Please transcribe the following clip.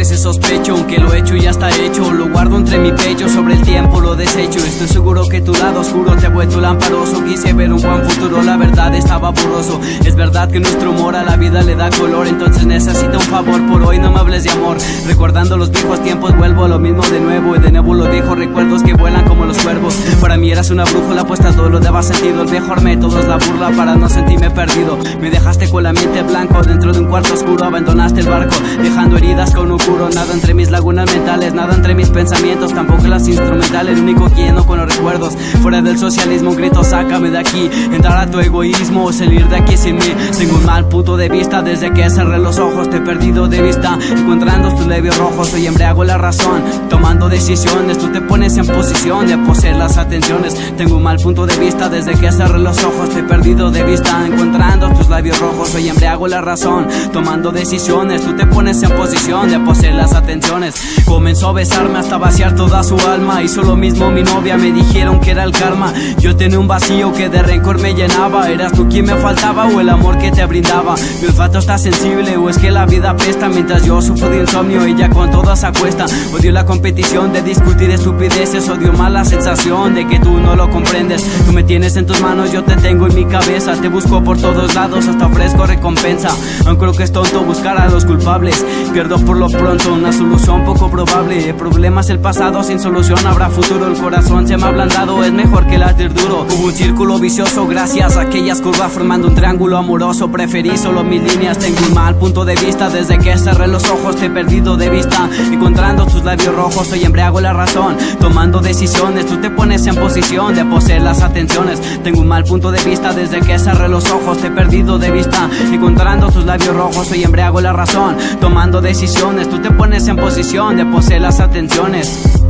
veces sospecho, aunque lo hecho ya está hecho. Lo guardo entre mi pecho, sobre el tiempo lo desecho. Estoy seguro que tu lado oscuro te ha vuelto lamparoso. Quise ver un buen futuro, la verdad estaba borroso. Es verdad que nuestro humor a la vida le da color, entonces necesito un favor, por hoy no me hables de amor. Recordando los viejos tiempos vuelvo a lo mismo de nuevo, y de nuevo los viejos recuerdos que vuelan como los cuervos. Para mí eras una brújula puesta a todo lo daba sentido. El mejor método es la burla para no sentirme perdido. Me dejaste con la mente blanco dentro de un cuarto oscuro. Abandonaste el barco dejando heridas con un curo. Nada entre mis lagunas mentales, nada entre mis pensamientos, tampoco las instrumentales. El único que lleno con los recuerdos. Fuera del socialismo un grito, sácame de aquí. Entrar a tu egoísmo o salir de aquí sin mí. Tengo un mal punto de vista desde que cerré los ojos. Te he perdido de vista, encontrando tus labios rojos. Soy embriago la razón, tomando decisiones. Tú te pones en posición de poseer las atenciones. Tengo un mal punto de vista desde que cerré los ojos. Te he perdido de vista, encontrando tus labios rojos. Soy embriago la razón, tomando decisiones. Tú te pones en posición de poseer las atenciones. Comenzó a besarme hasta vaciar toda su alma. Hizo lo mismo mi novia, me dijeron que era el karma. Yo tenía un vacío que de rencor me llenaba. ¿Eras tú quien me faltaba o el amor que te brindaba? Mi olfato está sensible o es que la vida apesta. Mientras yo sufro de insomnio, ella con todas se acuesta. Odio la competición de discutir estupideces. Odio más la sensación de que tú no lo comprendes. Tú me tienes en tus manos, yo te tengo en mi cabeza. Te busco por todos lados, hasta ofrezco recompensa. Aunque creo que es tonto buscar a los culpables. Pierdo por lo pronto una solución poco probable. El problema es el pasado, sin solución habrá futuro. El corazón se me ha ablandado, es mejor que latir duro. Hubo un círculo vicioso gracias a aquellas curvas formando un triángulo amoroso. Preferí solo mis líneas, tengo un mal punto de vista. Desde que cerré los ojos te he perdido de vista. Encontrando tus labios rojos, soy embriago la razón, tomando decisiones. Tú te pones en posición de poseer las atenciones. Tengo un mal punto de vista desde que cerré los ojos te he perdido de vista. Encontrando tus labios rojos, soy embriago la razón, tomando decisiones. Tú te pones en posición de poseer las atenciones.